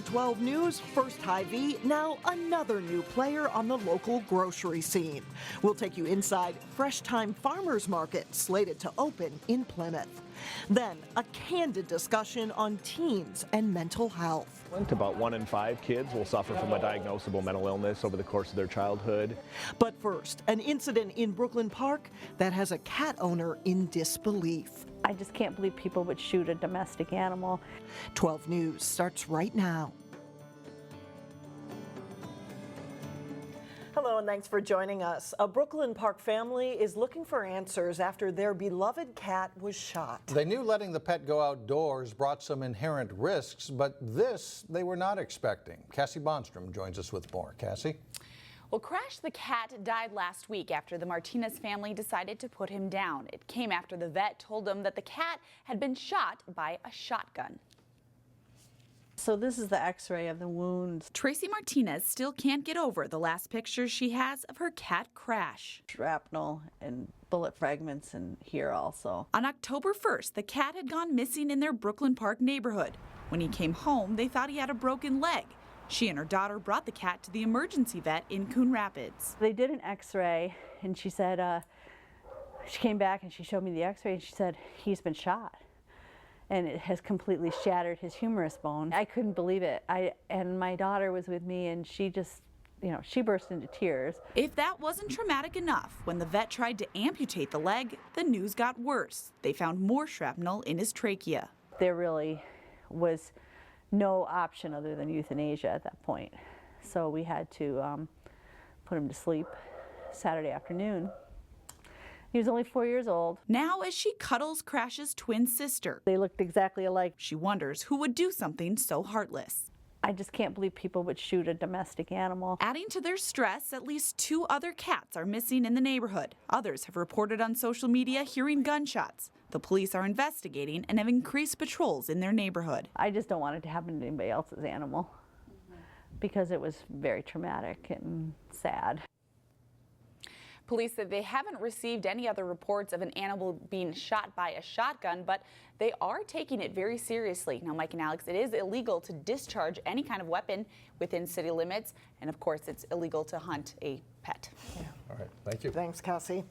On 12 News, first Hy-Vee, now another new player on the local grocery scene. We'll take you inside Fresh Thyme Farmers Market, slated to open in Plymouth. Then, a candid discussion on teens and mental health. About 1 in 5 kids will suffer from a diagnosable mental illness over the course of their childhood. But first, an incident in Brooklyn Park that has a cat owner in disbelief. I just can't believe people would shoot a domestic animal. 12 News starts right now. Hello and thanks for joining us. A Brooklyn Park family is looking for answers after their beloved cat was shot. They knew letting the pet go outdoors brought some inherent risks, but this they were not expecting. Cassie Bonstrom joins us with more. Cassie? Well, Crash the cat died last week after the Martinez family decided to put him down. It came after the vet told them that the cat had been shot by a shotgun. So this is the x-ray of the wounds. Tracy Martinez still can't get over the last pictures she has of her cat Crash. Shrapnel and bullet fragments in here also. On October 1st, the cat had gone missing in their Brooklyn Park neighborhood. When he came home, they thought he had a broken leg. She and her daughter brought the cat to the emergency vet in Coon Rapids. They did an x-ray and she said, she came back and she showed me the x-ray and she said, he's been shot. And it has completely shattered his humerus bone. I couldn't believe it. And my daughter was with me and she just, she burst into tears. If that wasn't traumatic enough, when the vet tried to amputate the leg, the news got worse. They found more shrapnel in his trachea. There really was no option other than euthanasia at that point. So we had to put him to sleep Saturday afternoon. He was only 4 years old. Now, as she cuddles Crash's twin sister, they looked exactly alike. She wonders who would do something so heartless. I just can't believe people would shoot a domestic animal. Adding to their stress, at least 2 other cats are missing in the neighborhood. Others have reported on social media hearing gunshots. The police are investigating and have increased patrols in their neighborhood. I just don't want it to happen to anybody else's animal because it was very traumatic and sad. Police said they haven't received any other reports of an animal being shot by a shotgun, but they are taking it very seriously. Now, Mike and Alex, it is illegal to discharge any kind of weapon within city limits, and of course, it's illegal to hunt a pet. Yeah. All right, thank you. Thanks, Cassie.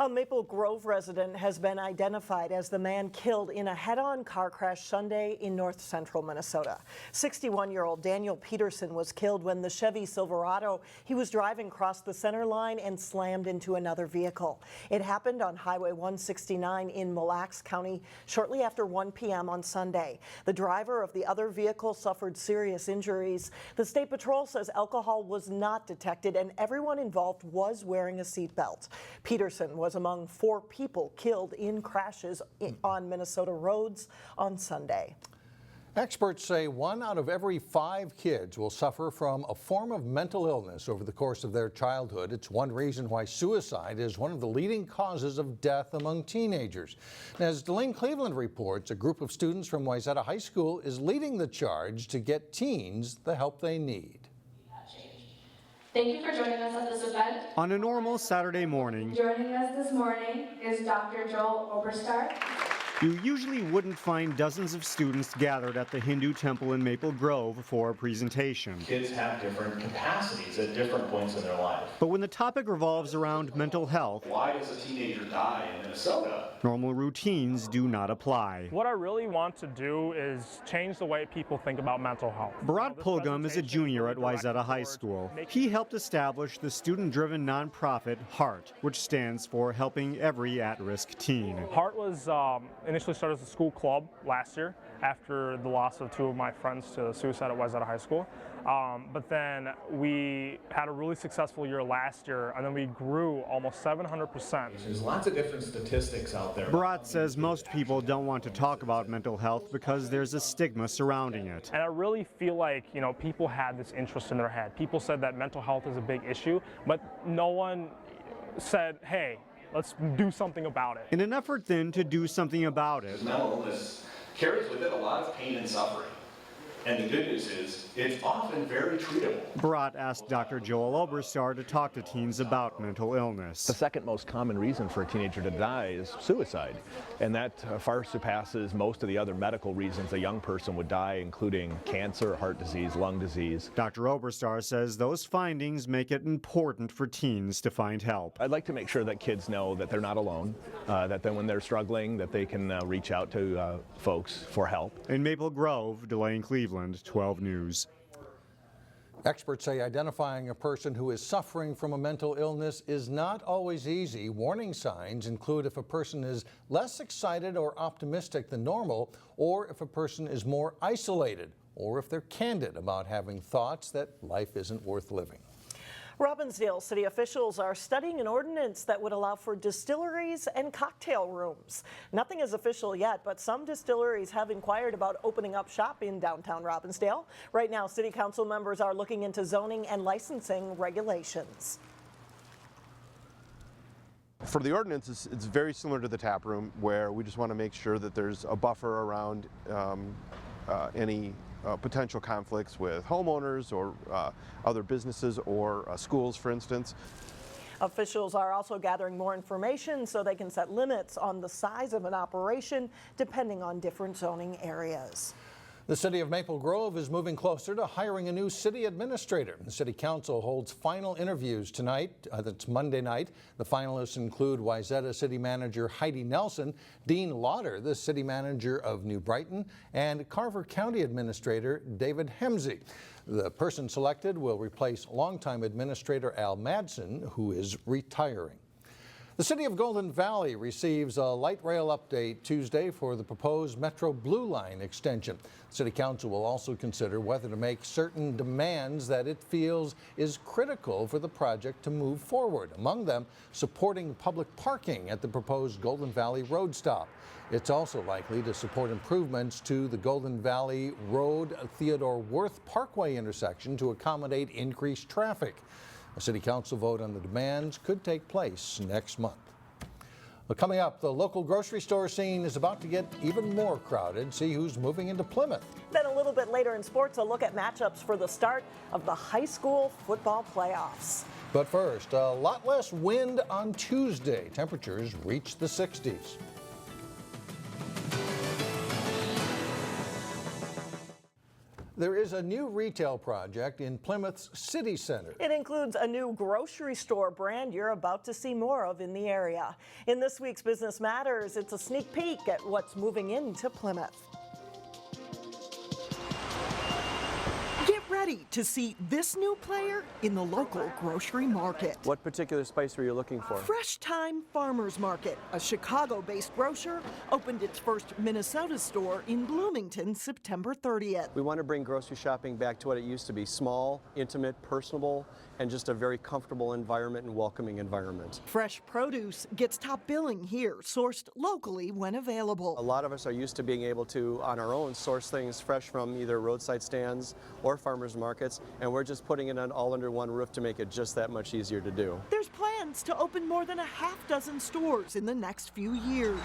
A Maple Grove resident has been identified as the man killed in a head-on car crash Sunday in north central Minnesota. 61-year-old Daniel Peterson was killed when the Chevy Silverado he was driving crossed the center line and slammed into another vehicle. It happened on Highway 169 in Mille Lacs County shortly after 1 p.m. on Sunday. The driver of the other vehicle suffered serious injuries. The State Patrol says alcohol was not detected and everyone involved was wearing a seatbelt. Peterson was among 4 people killed in crashes on Minnesota roads on Sunday. Experts say 1 out of every 5 kids will suffer from a form of mental illness over the course of their childhood. It's one reason why suicide is one of the leading causes of death among teenagers. As Delane Cleveland reports, a group of students from Wayzata High School is leading the charge to get teens the help they need. Thank you for joining us at this event. On a normal Saturday morning, Joining us this morning is Dr. Joel Oberstar. you usually wouldn't find dozens of students gathered at the Hindu temple in Maple Grove for a presentation. Kids have different capacities at different points in their life. But when the topic revolves around mental health, Why does a teenager die in Minnesota? normal routines do not apply. What I really want to do is change the way people think about mental health. Bharat Pulgam is a junior at Wayzata High School. He helped establish the student-driven nonprofit HEART, which stands for Helping Every At-Risk Teen. HEART was initially started as a school club last year after the loss of 2 of my friends to suicide at Wayzata High School. But then we had a really successful year last year, and then we grew almost 700%. There's lots of different statistics out there. Bharat says most people don't want to talk about mental health because there's a stigma surrounding it. And I really feel like, people had this interest in their head. People said that mental health is a big issue, but no one said, hey, let's do something about it. In an effort then to do something about it, Mental illness carries with it a lot of pain and suffering. And the good news is, it's often very treatable. Barat asked Dr. Joel Oberstar to talk to teens about mental illness. The second most common reason for a teenager to die is suicide, and that far surpasses most of the other medical reasons a young person would die, including cancer, heart disease, lung disease. Dr. Oberstar says those findings make it important for teens to find help. I'd like to make sure that kids know that they're not alone, that then when they're struggling, that they can reach out to folks for help. In Maple Grove, Delane Cleveland, 12 News. Experts say identifying a person who is suffering from a mental illness is not always easy. Warning signs include if a person is less excited or optimistic than normal, or if a person is more isolated, or if they're candid about having thoughts that life isn't worth living. Robbinsdale city officials are studying an ordinance that would allow for distilleries and cocktail rooms. Nothing is official yet, but some distilleries have inquired about opening up shop in downtown Robbinsdale. Right now, city council members are looking into zoning and licensing regulations. For the ordinance, it's very similar to the tap room, where we just want to make sure that there's a buffer around any potential conflicts with homeowners or other businesses or schools, for instance. Officials are also gathering more information so they can set limits on the size of an operation depending on different zoning areas. The city of Maple Grove is moving closer to hiring a new city administrator. The city council holds final interviews tonight. That's Monday night. The finalists include Wayzata city manager Heidi Nelson, Dean Lauder, the city manager of New Brighton, and Carver County administrator David Hemsey. The person selected will replace longtime administrator Al Madsen, who is retiring. The city of Golden Valley receives a light rail update Tuesday for the proposed Metro Blue Line extension. City Council will also consider whether to make certain demands that it feels is critical for the project to move forward. Among them, supporting public parking at the proposed Golden Valley road stop. It's also likely to support improvements to the Golden Valley Road Theodore Worth Parkway intersection to accommodate increased traffic. A city council vote on the demands could take place next month. Well, coming up, the local grocery store scene is about to get even more crowded. See who's moving into Plymouth. Then a little bit later in sports, a look at matchups for the start of the high school football playoffs. But first, a lot less wind on Tuesday. Temperatures reach the 60s. There is a new retail project in Plymouth's city center. It includes a new grocery store brand you're about to see more of in the area. In this week's Business Matters, it's a sneak peek at what's moving into Plymouth. Get ready to see this new player in the local grocery market. What particular spice were you looking for? Fresh Thyme Farmers Market, a Chicago-based grocer, opened its first Minnesota store in Bloomington September 30th. We want to bring grocery shopping back to what it used to be: small, intimate, personable, and just a very comfortable environment and welcoming environment. Fresh produce gets top billing here, sourced locally when available. A lot of us are used to being able to, on our own, source things fresh from either roadside stands or farmers markets, and we're just putting it all under one roof to make it just that much easier to do. There's plans to open more than a half dozen stores in the next few years.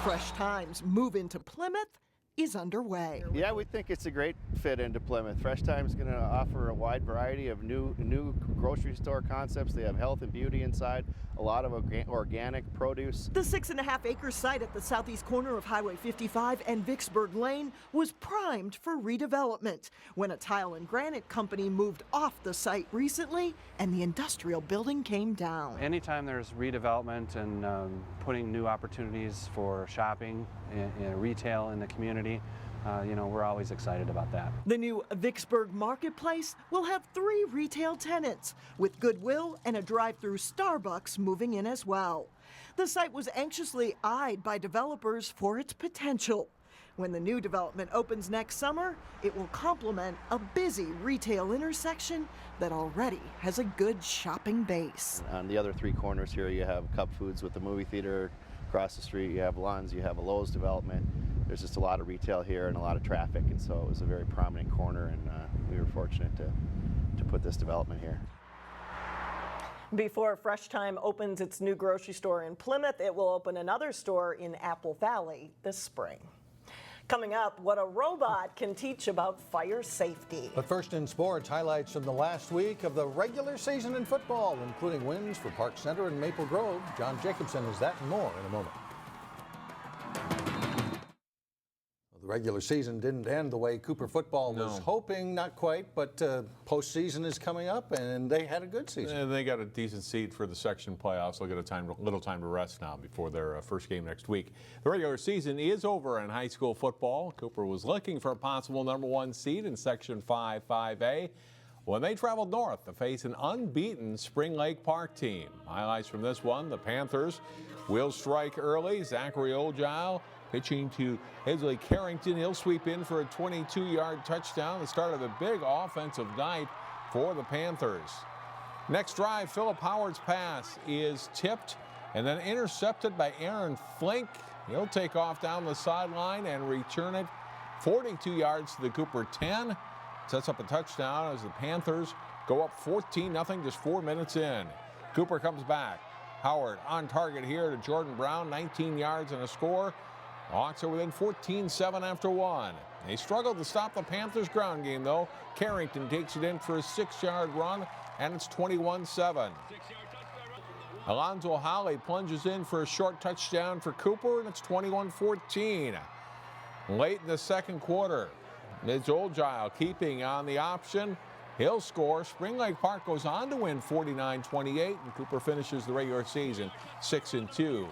Fresh Thyme's move into Plymouth is underway. Yeah, we think it's a great fit into Plymouth. Fresh Thyme's going to offer a wide variety of new grocery store concepts. They have health and beauty inside, a lot of organic produce. The 6.5-acre site at the southeast corner of Highway 55 and Vicksburg Lane was primed for redevelopment when a tile and granite company moved off the site recently and the industrial building came down. Anytime there's redevelopment and putting new opportunities for shopping and retail in the community, we're always excited about that. The new Vicksburg Marketplace will have 3 retail tenants, with Goodwill and a drive-through Starbucks moving in as well. The site was anxiously eyed by developers for its potential. When the new development opens next summer, it will complement a busy retail intersection that already has a good shopping base. On the other 3 corners here, you have Cup Foods with the movie theater. Across the street, you have Lunds, you have a Lowe's development. There's just a lot of retail here and a lot of traffic, and so it was a very prominent corner, and we were fortunate to put this development here. Before Fresh Thyme opens its new grocery store in Plymouth, it will open another store in Apple Valley this spring. Coming up, what a robot can teach about fire safety. But first in sports, highlights from the last week of the regular season in football, including wins for Park Center and Maple Grove. John Jacobson has that and more in a moment. The regular season didn't end the way Cooper football was hoping, not quite, but postseason is coming up, and they had a good season. And they got a decent seed for the section playoffs. They'll get a little time to rest now before their first game next week. The regular season is over in high school football. Cooper was looking for a possible #1 seed in Section 5-5A when they traveled north to face an unbeaten Spring Lake Park team. Highlights from this one: the Panthers will strike early. Zachary Oldgile pitching to Hesley Carrington. He'll sweep in for a 22-yard touchdown, the start of a big offensive night for the Panthers. Next drive, Philip Howard's pass is tipped and then intercepted by Aaron Flink. He'll take off down the sideline and return it 42 yards to the Cooper 10. Sets up a touchdown as the Panthers go up 14-0 just 4 minutes in. Cooper comes back. Howard on target here to Jordan Brown, 19 yards and a score. Hawks are within 14-7 after 1. They struggled to stop the Panthers' ground game, though. Carrington takes it in for a 6-yard run, and it's 21-7. Alonzo Holly plunges in for a short touchdown for Cooper, and it's 21-14. Late in the second quarter, it's Oldgile keeping on the option. He'll score. Spring Lake Park goes on to win 49-28, and Cooper finishes the regular season 6-2.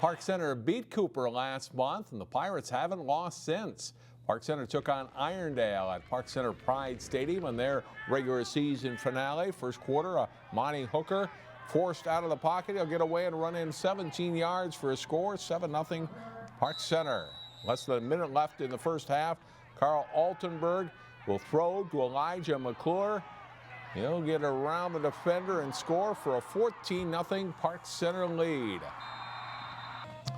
Park Center beat Cooper last month, and the Pirates haven't lost since. Park Center took on Irondale at Park Center Pride Stadium in their regular season finale. First quarter, Monty Hooker forced out of the pocket. He'll get away and run in 17 yards for a score, 7-0 Park Center. Less than a minute left in the first half. Carl Altenberg will throw to Elijah McClure. He'll get around the defender and score for a 14-0 Park Center lead.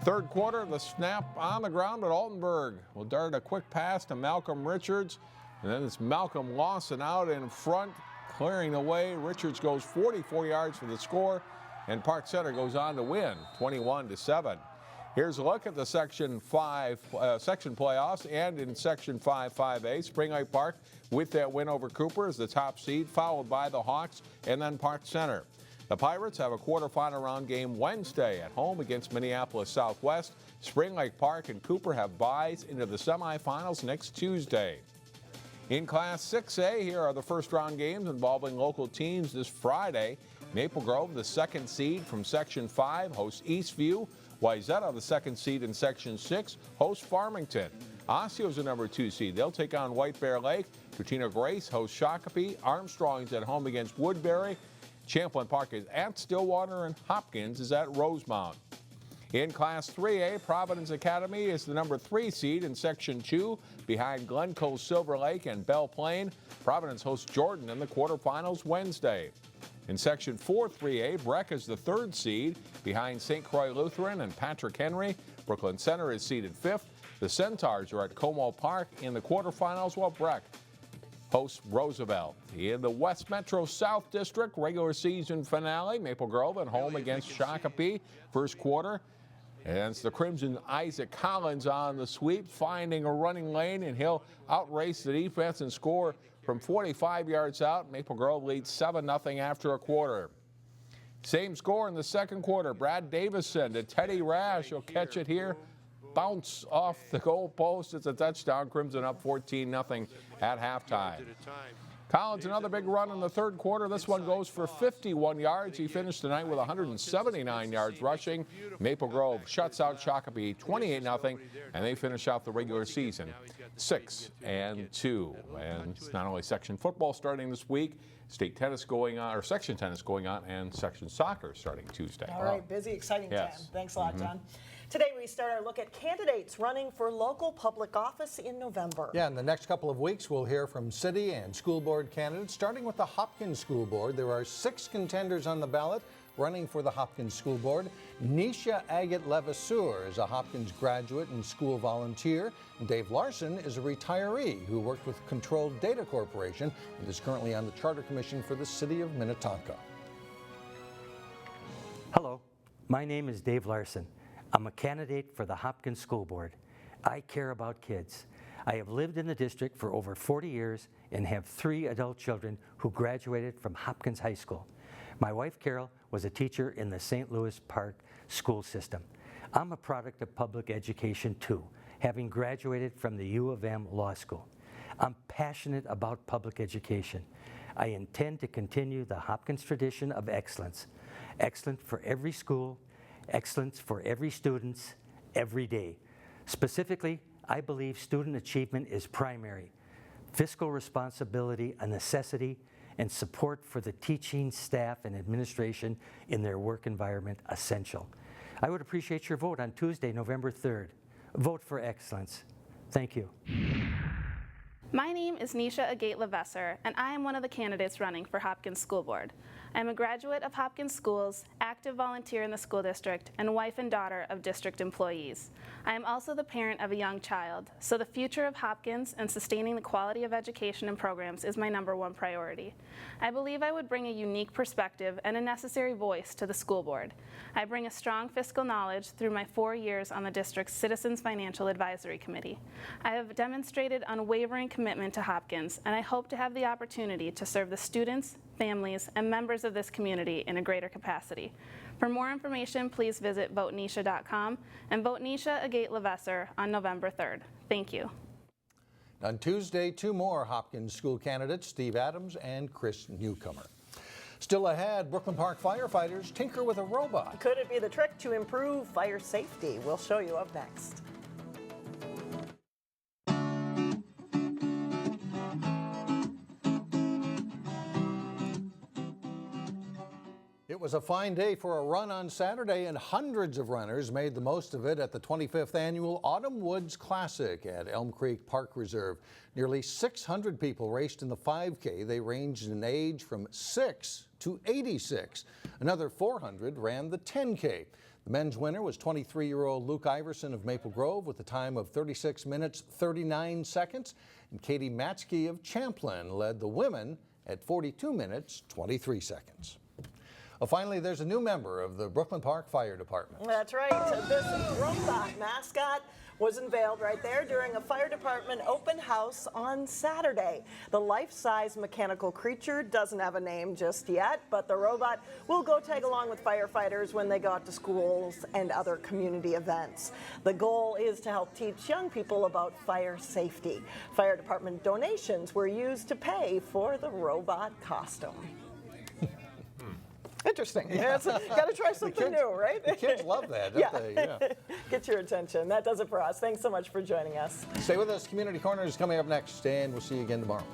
Third quarter, the snap on the ground, but Altenberg will dart a quick pass to Malcolm Richards. And then it's Malcolm Lawson out in front, clearing the way. Richards goes 44 yards for the score, and Park Center goes on to win 21-7. Here's a look at the Section playoffs, and in Section 5-5A, Spring Lake Park with that win over Cooper is the top seed, followed by the Hawks and then Park Center. The Pirates have a quarterfinal round game Wednesday at home against Minneapolis Southwest. Spring Lake Park and Cooper have byes into the semifinals next Tuesday. In Class 6A, here are the first round games involving local teams this Friday. Maple Grove, the second seed from Section 5, hosts Eastview. Wayzata, the second seed in Section 6, hosts Farmington. Osseo is the #2 seed. They'll take on White Bear Lake. Katrina Grace hosts Shakopee. Armstrong's at home against Woodbury. Champlain Park is at Stillwater, and Hopkins is at Rosemount. In Class 3A, Providence Academy is the #3 seed in Section 2, behind Glencoe Silver Lake and Belle Plaine. Providence hosts Jordan in the quarterfinals Wednesday. In Section 4-3A, Breck is the 3rd seed, behind St. Croix Lutheran and Patrick Henry. Brooklyn Center is seeded 5th. The Centaurs are at Como Park in the quarterfinals, while Breck hosts Roosevelt. In the West Metro South District regular season finale, Maple Grove at home against Shakopee. First quarter, and it's the Crimson Isaac Collins on the sweep, finding a running lane, and he'll outrace the defense and score from 45 yards out. Maple Grove leads 7-0 after a quarter. Same score in the second quarter. Brad Davison to Teddy Rash. He'll catch it here. Bounce off the goal post. It's a touchdown. Crimson up 14-0 at halftime. Collins, another big run in the third quarter. This one goes for 51 yards. He finished tonight with 179 yards rushing. Maple Grove shuts out Shakopee 28-0, and they finish out the regular season 6-2. And it's not only section football starting this week, state tennis going on, or section tennis going on, and section soccer starting Tuesday. All right, busy, exciting time. Yes. Thanks a lot, John. Today we start our look at candidates running for local public office in November. Yeah, in the next couple of weeks we'll hear from city and school board candidates, starting with the Hopkins School Board. There are 6 contenders on the ballot running for the Hopkins School Board. Nisha Agate Levasseur is a Hopkins graduate and school volunteer. And Dave Larson is a retiree who worked with Controlled Data Corporation and is currently on the Charter Commission for the City of Minnetonka. Hello, my name is Dave Larson. I'm a candidate for the Hopkins School Board. I care about kids. I have lived in the district for over 40 years and have 3 adult children who graduated from Hopkins High School. My wife Carol was a teacher in the St. Louis Park school system. I'm a product of public education too, having graduated from the U of M Law School. I'm passionate about public education. I intend to continue the Hopkins tradition of excellence. Excellence for every school, excellence for every student, every day. Specifically, I believe student achievement is primary, fiscal responsibility a necessity, and support for the teaching staff and administration in their work environment essential. I would appreciate your vote on Tuesday, November 3rd. Vote for excellence. Thank you. My name is Nisha Agate-Levesser, and I am one of the candidates running for Hopkins School Board. I am a graduate of Hopkins Schools, active volunteer in the school district, and wife and daughter of district employees. I am also the parent of a young child, so the future of Hopkins and sustaining the quality of education and programs is my #1 priority. I believe I would bring a unique perspective and a necessary voice to the school board. I bring a strong fiscal knowledge through my 4 years on the district's Citizens Financial Advisory Committee. I have demonstrated unwavering commitment to Hopkins, and I hope to have the opportunity to serve the students, families, and members of this community in a greater capacity. For more information, please visit votenisha.com and vote Nisha Agate-Levesser on November 3rd. Thank you. On Tuesday, 2 more Hopkins school candidates, Steve Adams and Chris Newcomer. Still ahead, Brooklyn Park firefighters tinker with a robot. Could it be the trick to improve fire safety? We'll show you up next. It was a fine day for a run on Saturday, and hundreds of runners made the most of it at the 25th Annual Autumn Woods Classic at Elm Creek Park Reserve. Nearly 600 people raced in the 5K. They ranged in age from 6 to 86. Another 400 ran the 10K. The men's winner was 23-year-old Luke Iverson of Maple Grove with a time of 36 minutes 39 seconds, and Katie Matzke of Champlin led the women at 42 minutes 23 seconds. Well, finally, there's a new member of the Brooklyn Park Fire Department. That's right. This robot mascot was unveiled right there during a fire department open house on Saturday. The life-size mechanical creature doesn't have a name just yet, but the robot will go tag along with firefighters when they go out to schools and other community events. The goal is to help teach young people about fire safety. Fire department donations were used to pay for the robot costume. Interesting. Yeah. Got to try something new, right? The kids love that, don't they? Yeah. Get your attention. That does it for us. Thanks so much for joining us. Stay with us. Community Corner is coming up next, and we'll see you again tomorrow.